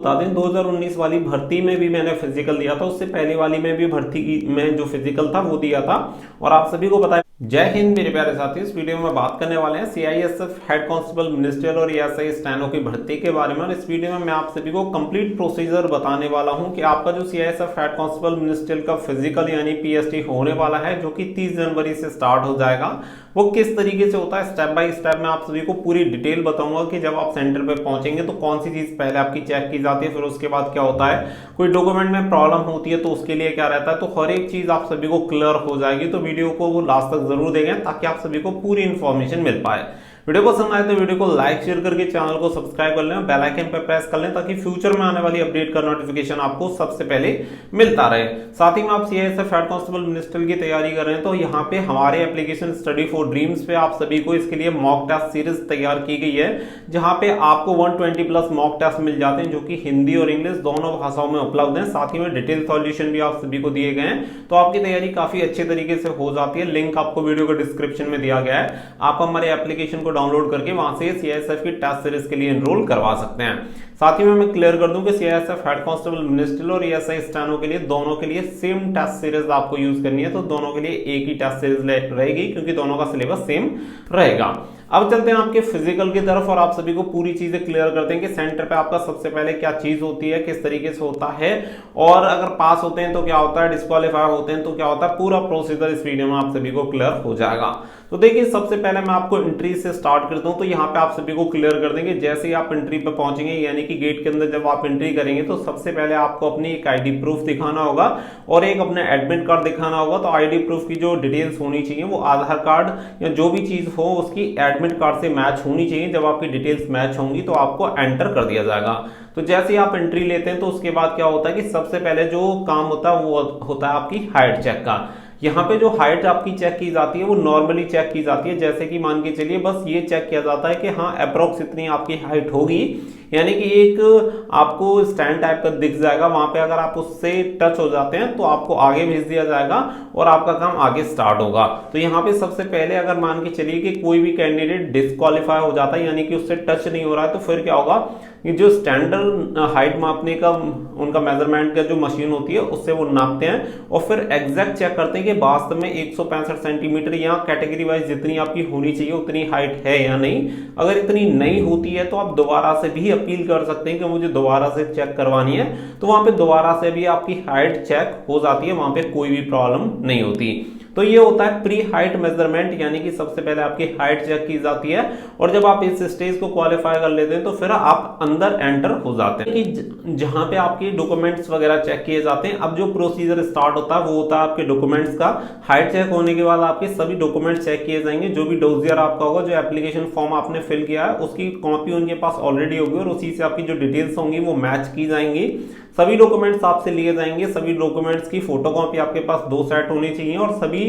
बता दें 2019 वाली भर्ती में भी मैंने फिजिकल दिया था, उससे पहले वाली में भी भर्ती की में जो फिजिकल था वो दिया था। और आप सभी को पता है। जय हिंद मेरे प्यारे साथी, इस वीडियो में बात करने वाले हैं सीआईएसएफ हेड कांस्टेबल मिनिस्ट्रियल और एएसआई स्टेनो की भर्ती के बारे में। और इस वीडियो में मैं आप सभी को कंप्लीट प्रोसीजर बताने वाला हूं कि आपका जो सीआईएसएफ हेड कांस्टेबल मिनिस्ट्रियल का फिजिकल यानी पीएसटी होने वाला है, जो कि 30 जनवरी से स्टार्ट हो जाएगा, वो किस तरीके से होता है। स्टेप बाय स्टेप मैं आप सभी को पूरी डिटेल बताऊंगा कि जब आप सेंटर पे पहुंचेंगे तो कौन सी चीज पहले आपकी चेक की जाती है, फिर उसके बाद क्या होता है, कोई डॉक्यूमेंट में प्रॉब्लम होती है तो उसके लिए क्या रहता है। तो हर एक चीज आप सभी को क्लियर हो जाएगी। तो वीडियो को लास्ट तक जरूर देखें ताकि आप सभी को पूरी इंफॉर्मेशन मिल पाए। वीडियो पसंद आए तो वीडियो को लाइक शेयर करके चैनल को सब्सक्राइब कर लें, बेल आइकन पर प्रेस कर लें ताकि फ्यूचर में आने वाली अपडेट का नोटिफिकेशन आपको सबसे पहले मिलता रहे। साथ ही में आप सीआईएसएफ हेड कांस्टेबल मिनिस्ट्रियल की तैयारी कर रहे हैं तो यहाँ पे हमारे एप्लीकेशन स्टडी फॉर ड्रीम्स पे आप सभी को इसके लिए मॉक टेस्ट सीरीज तैयार की गई है, जहां पे आपको 120 प्लस मॉक टेस्ट मिल जाते हैं, जो कि हिंदी और इंग्लिश दोनों भाषाओं में उपलब्ध हैं। साथ ही में डिटेल सॉल्यूशन भी आप सभी को दिए गए हैं, तो आपकी तैयारी काफी अच्छे तरीके से हो जाती है। लिंक आपको वीडियो के डिस्क्रिप्शन में दिया गया है, आप हमारे एप्लीकेशन को डाउनलोड करके वहां से सीआईएसएफ की टेस्ट सीरीज के लिए एनरोल करवा सकते हैं। साथ ही में मैं क्लियर कर दूं कि सीआईएसएफ हेड कांस्टेबल मिनिस्ट्रियल और एएसआई स्टेनो के लिए दोनों के लिए सेम टेस्ट सीरीज आपको यूज करनी है। तो दोनों के लिए एक ही टेस्ट सीरीज रहेगी क्योंकि दोनों का सिलेबस सेम रहेगा। अब चलते हैं आपके फिजिकल की तरफ और आप सभी को पूरी चीजें क्लियर करते हैं कि सेंटर पे आपका सबसे पहले क्या चीज होती है, किस तरीके से होता है, और अगर पास होते हैं तो क्या होता है, डिस्क्वालीफाई होते हैं तो क्या होता है। पूरा प्रोसीजर इस वीडियो में आप सभी को क्लियर हो जाएगा। तो देखिए, सबसे पहले मैं आपको एंट्री से स्टार्ट करता हूं। तो यहाँ पे आप सभी को क्लियर कर देंगे, जैसे ही आप एंट्री पे पहुंचेंगे यानी कि गेट के अंदर जब आप एंट्री करेंगे तो सबसे पहले आपको अपनी एक आईडी प्रूफ दिखाना होगा और एक अपने एडमिट कार्ड दिखाना होगा। तो आईडी प्रूफ की जो डिटेल्स होनी चाहिए वो आधार कार्ड या जो भी चीज हो उसकी एडमिट कार्ड से मैच होनी चाहिए। जब आपकी डिटेल्स मैच होंगी तो आपको एंटर कर दिया जाएगा। तो जैसे ही आप एंट्री लेते हैं तो उसके बाद क्या होता है कि सबसे पहले जो काम होता है वो होता है आपकी हाइट चेक का। यहाँ पे जो हाइट आपकी चेक की जाती है वो नॉर्मली चेक की जाती है, जैसे कि मान के चलिए बस ये चेक किया जाता है कि हाँ अप्रोक्स इतनी आपकी हाइट होगी, यानी कि एक आपको स्टैंड टाइप का दिख जाएगा। वहां पे अगर आप उससे टच हो जाते हैं तो आपको आगे भेज दिया जाएगा और आपका काम आगे स्टार्ट होगा। तो यहाँ पे सबसे पहले अगर मान के चलिए कि कोई भी कैंडिडेट डिस्क्वालीफाई हो जाता है यानी कि उससे टच नहीं हो रहा है, तो फिर क्या होगा कि जो स्टैंडर्ड हाइट मापने का उनका मेजरमेंट का जो मशीन होती है उससे वो नापते हैं और फिर एग्जैक्ट चेक करते हैं कि वास्तव में 165 सेंटीमीटर या कैटेगरी वाइज जितनी आपकी होनी चाहिए उतनी हाइट है या नहीं। अगर इतनी नहीं होती है तो आप दोबारा से भी अपील कर सकते हैं कि मुझे दोबारा से चेक करवानी है, तो वहां पे दोबारा से भी आपकी हाइट चेक हो जाती है, वहां पे कोई भी प्रॉब्लम नहीं होती। तो ये होता है प्री हाइट मेजरमेंट, यानी कि सबसे पहले आपकी हाइट चेक की जाती है और जब आप इस स्टेज को क्वालिफाई कर लेते हैं तो फिर आप अंदर एंटर हो जाते हैं कि जहां पे आपके डॉक्यूमेंट्स वगैरह चेक किए जाते हैं। अब जो प्रोसीजर स्टार्ट होता है वो होता है आपके डॉक्यूमेंट्स का। हाइट चेक होने के बाद आपके सभी डॉक्यूमेंट्स चेक किए जाएंगे। जो भी डोजियर आपका होगा, जो एप्लीकेशन फॉर्म आपने फिल किया है उसकी कॉपी उनके पास ऑलरेडी होगी और उसी से आपकी जो डिटेल्स होंगी वो मैच की जाएंगी। सभी डॉक्यूमेंट्स आपसे लिए जाएंगे। सभी डॉक्यूमेंट्स की फोटोकॉपी आपके पास 2 सेट होनी चाहिए और सभी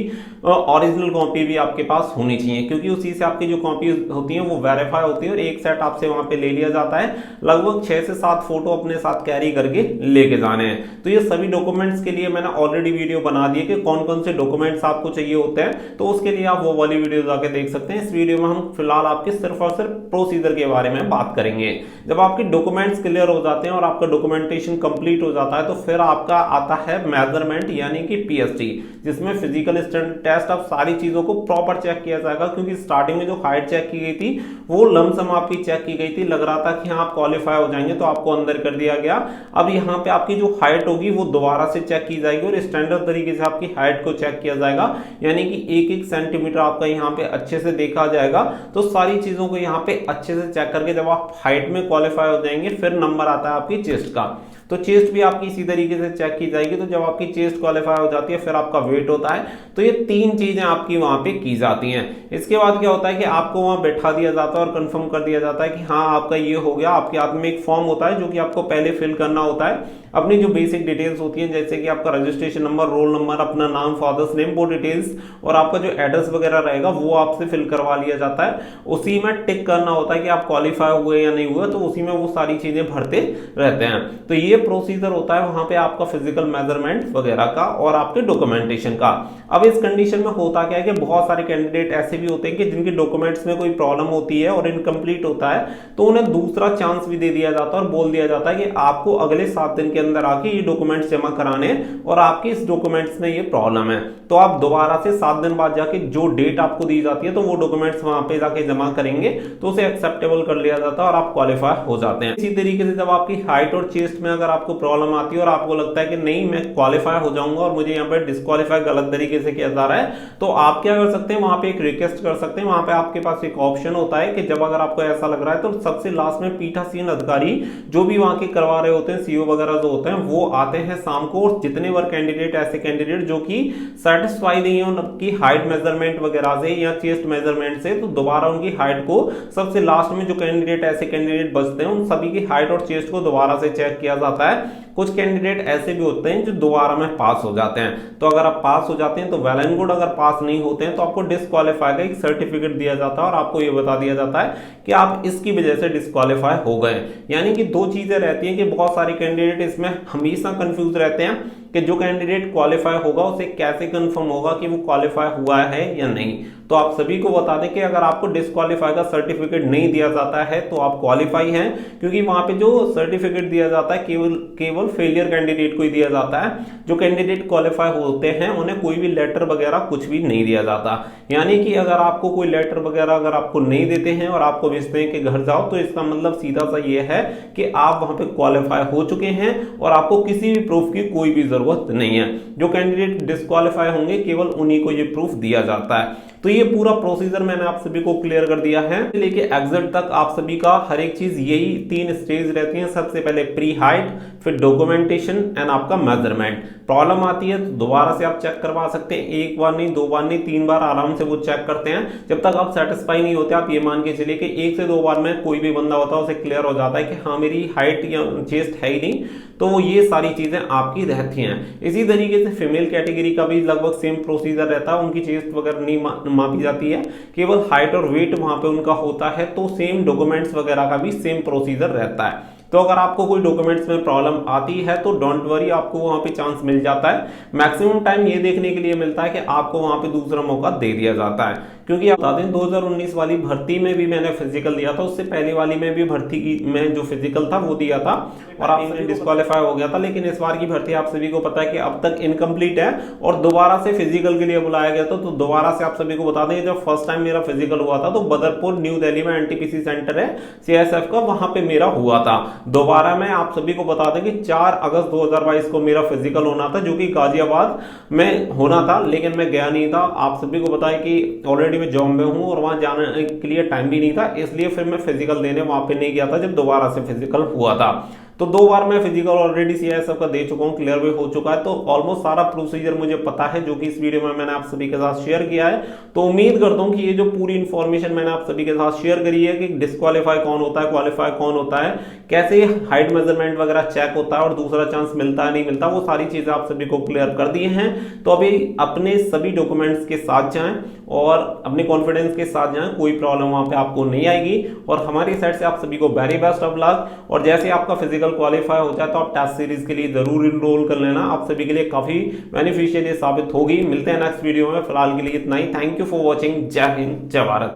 ओरिजिनल कॉपी भी आपके पास होनी चाहिए, क्योंकि उसी से आपकी जो कॉपी होती है वो वेरीफाई होती है और एक सेट आपसे वहां पे ले लिया जाता है। लगभग 6 से 7 फोटो अपने साथ कैरी करके लेके जाने हैं। तो ये सभी डॉक्यूमेंट्स के लिए मैंने ऑलरेडी वीडियो बना दी है कि कौन कौन से डॉक्यूमेंट्स आपको चाहिए होते हैं, तो उसके लिए आप वो वाली वीडियो जाके देख सकते हैं। इस वीडियो में हम फिलहाल आपके सिर्फ और सिर्फ प्रोसीजर के बारे में बात करेंगे। जब आपके डॉक्यूमेंट्स क्लियर हो जाते हैं और आपका डॉक्यूमेंटेशन कंप्लीट हो जाता है तो फिर आपका आता है मेजरमेंट यानी कि पीएसटी, जिसमें फिजिकल स्टैंडर्ड टेस्ट अब सारी चीजों को प्रॉपर चेक किया जाएगा। क्योंकि स्टार्टिंग में जो हाइट चेक की गई थी वो लमसम आपकी चेक की गई थी, लग रहा था कि हाँ आप क्वालिफाई हो जाएंगे तो आपको अंदर कर दिया गया। अब यहाँ पे आपकी जो हाइट होगी वो दोबारा से चेक की जाएगी और स्टैंडर्ड तरीके से आपकी हाइट को चेक किया जाएगा, यानी कि 1-1 सेंटीमीटर आपका यहाँ पे अच्छे से देखा जाएगा। तो सारी चीजों को यहाँ पे अच्छे से चेक करके जब आप हाइट में क्वालिफाई हो जाएंगे फिर नंबर आता है आपकी चेस्ट का। तो चेस्ट भी आपकी इसी तरीके से चेक की जाएगी। तो जब आपकी चेस्ट क्वालिफाई हो जाती है फिर आपका वेट होता है। तो ये 3 चीजें आपकी वहां पे की जाती हैं। इसके बाद क्या होता है कि आपको वहां बैठा दिया जाता है और कंफर्म कर दिया जाता है कि हाँ आपका ये हो गया। आपके हाथ में एक फॉर्म होता है जो कि आपको पहले फिल करना होता है। अपनी जो बेसिक डिटेल्स होती हैं जैसे कि आपका रजिस्ट्रेशन नंबर, रोल नंबर, अपना नाम, फादर्स नेम, वो डिटेल्स और आपका जो एड्रेस वगैरह रहेगा वो आपसे फिल करवा लिया जाता है। उसी में टिक करना होता है कि आप क्वालिफाई हुए या नहीं हुए, तो उसी में वो सारी चीजें भरते रहते हैं। तो ये प्रोसीजर होता है वहां पे आपका फिजिकल मेजरमेंट वगैरह का और आपके डॉक्यूमेंटेशन का। अब इस कंडीशन में होता क्या है कि बहुत सारे कैंडिडेट ऐसे भी होते हैं कि जिनके डॉक्यूमेंट्स में कोई प्रॉब्लम होती है और इनकम्प्लीट होता है, तो उन्हें दूसरा चांस भी दे दिया जाता है और बोल दिया जाता है कि आपको अगले 7 दिन के अंदर आके ये डॉक्यूमेंट्स जमा कराने और आपके इस डॉक्यूमेंट्स में ये प्रॉब्लम है, तो आप दोबारा से 7 दिन बाद जाके जो डेट आपको दी जाती है तो वो डॉक्यूमेंट्स वहां पे जाके जमा करेंगे, तो उसे एक्सेप्टेबल कर लिया जाता है और आप क्वालिफाई हो जाते हैं। इसी तरीके से जब आपकी हाइट और चेस्ट में अगर आपको प्रॉब्लम आती है और आपको लगता है कि नहीं मैं क्वालिफाई हो जाऊंगा और मुझे यहाँ पर डिस्क्वालीफाई गलत तरीके से किया जा रहा है, तो आप क्या कर सकते हैं, वहां पे एक रिक्वेस्ट कर सकते हैं। वहां पे आपके पास एक ऑप्शन होता है कि जब अगर आपको ऐसा लग रहा है तो सबसे लास्ट में पीठासीन अधिकारी जो भी वहां के करवा रहे होते हैं, सीओ वगैरह जो होते हैं, वो आते हैं शाम को, और जितने बार कैंडिडेट ऐसे कैंडिडेट जो कि सेटिस्फाई नहीं है उनकी हाइट मेजरमेंट वगैरह से या चेस्ट मेजरमेंट से, तो दोबारा उनकी हाइट को सबसे लास्ट में जो कैंडिडेट ऐसे कैंडिडेट बचते हैं उन सभी की हाइट और चेस्ट को दोबारा से चेक किया जाता है। कुछ कैंडिडेट ऐसे भी होते हैं जो दोबारा में पास हो जाते हैं, तो अगर आप पास हो जाते हैं तो वेल एंड गुड, अगर पास नहीं होते हैं तो आपको डिस्क्वालीफाई का एक सर्टिफिकेट दिया जाता है और आपको ये बता दिया जाता है कि आप इसकी वजह से डिस्क्वालीफाई हो गए। यानी कि दो चीजें रहती हैं कि बहुत सारे कैंडिडेट इसमें हमेशा कंफ्यूज रहते हैं कि जो कैंडिडेट क्वालिफाई होगा उसे कैसे कंफर्म होगा कि वो क्वालिफाई हुआ है या नहीं। तो आप सभी को बता दें कि अगर आपको डिस्क्वालीफाई का सर्टिफिकेट नहीं दिया जाता है तो आप क्वालिफाई हैं, क्योंकि वहां पे जो सर्टिफिकेट दिया जाता है केवल फेलियर कैंडिडेट को ही दिया जाता है। जो कैंडिडेट क्वालिफाई होते हैं उन्हें कोई भी लेटर वगैरह कुछ भी नहीं दिया जाता। यानी कि अगर आपको कोई लेटर वगैरह अगर आपको नहीं देते हैं और आपको भेजते हैं कि घर जाओ, तो इसका मतलब सीधा सा ये है कि आप वहां पे क्वालिफाई हो चुके हैं और आपको किसी भी प्रूफ की कोई भी जरूरत नहीं है। जो कैंडिडेट डिस्क्वालीफाई होंगे केवल उन्हीं को ये प्रूफ दिया जाता है। तो ये पूरा प्रोसीजर मैंने आप सभी को क्लियर कर दिया है, लेके एग्जिट तक आप सभी का हर एक चीज यही 3 स्टेज रहती है। सबसे पहले प्री हाइट, फिर डॉक्यूमेंटेशन एंड आपका मेजरमेंट। प्रॉब्लम आती है तो दोबारा से आप चेक करवा सकते हैं, एक बार नहीं, 2 बार नहीं, 3 बार आराम से वो चेक करते हैं। जब तक आप सेटिस्फाई नहीं होते, आप ये मान के चलिए कि 1 से 2 बार में कोई भी बंदा होता है उसे क्लियर हो जाता है कि हाँ मेरी हाइट या चेस्ट है ही नहीं, तो ये सारी चीजें आपकी रहती हैं। इसी तरीके से फीमेल कैटेगरी का भी लगभग सेम प्रोसीजर रहता है, उनकी चेस्ट वगैरह नहीं मापी जाती है, केवल हाइट और वेट वहां पे उनका होता है, तो सेम डॉक्यूमेंट्स वगैरह का भी सेम प्रोसीजर रहता है। तो अगर आपको कोई डॉक्यूमेंट्स में प्रॉब्लम आती है तो डोंट वरी, आपको वहां पे चांस मिल जाता है। मैक्सिमम टाइम ये देखने के लिए मिलता है कि आपको वहां पे दूसरा मौका दे दिया जाता है, क्योंकि आप बता दें 2019 वाली भर्ती में भी मैंने फिजिकल दिया था, उससे पहले वाली में भी भर्ती में जो फिजिकल था वो दिया था और आपसे डिस्क्वालीफाई हो गया था। लेकिन इस बार की भर्ती आप सभी को पता है कि अब तक इनकम्प्लीट है और दोबारा से फिजिकल के लिए बुलाया गया था। तो दोबारा से आप सभी को बता दें, जब फर्स्ट टाइम मेरा फिजिकल हुआ था तो बदरपुर न्यू दिल्ली में एनटीपीसी सेंटर है सीआईएसएफ का, वहां पे मेरा हुआ था। दोबारा मैं आप सभी को बता दें कि 4 अगस्त 2022 को मेरा फिजिकल होना था, जो कि गाजियाबाद में होना था, लेकिन मैं गया नहीं था। आप सभी को बताया कि ऑलरेडी मैं जॉब में हूं और वहां जाने के लिए टाइम भी नहीं था, इसलिए फिर मैं फिजिकल देने वहां पे नहीं गया था जब दोबारा से फिजिकल हुआ था। तो 2 बार मैं फिजिकल ऑलरेडी सीआईएसएफ का दे चुका हूं, क्लियर भी हो चुका है। तो ऑलमोस्ट सारा प्रोसीजर मुझे पता है, जो कि इस वीडियो में मैंने आप सभी के साथ शेयर किया है। तो उम्मीद करता हूं कि ये जो पूरी इंफॉर्मेशन मैंने आप सभी के साथ शेयर करी है कि डिस्क्वालीफाई कौन होता है, क्वालिफाई कौन होता है, कैसे हाइट मेजरमेंट वगैरह चेक होता है और दूसरा चांस मिलता है नहीं मिलता, वो सारी चीजें आप सभी को क्लियर कर दी हैं। तो अभी अपने सभी डॉक्यूमेंट्स के साथ जाएं और अपने कॉन्फिडेंस के साथ जाएं, कोई प्रॉब्लम वहां पे आपको नहीं आएगी। और हमारी साइड से आप सभी को वेरी बेस्ट ऑफ लक। और जैसे आपका फिजिकल क्वालिफाई हो जाए तो आप टेस्ट सीरीज के लिए जरूर इनरोल कर लेना, आप सभी के लिए काफी बेनिफिशियल ये साबित होगी। मिलते हैं नेक्स्ट वीडियो में, फिलहाल के लिए इतना ही। Thank you for watching. जय हिंद, जय भारत।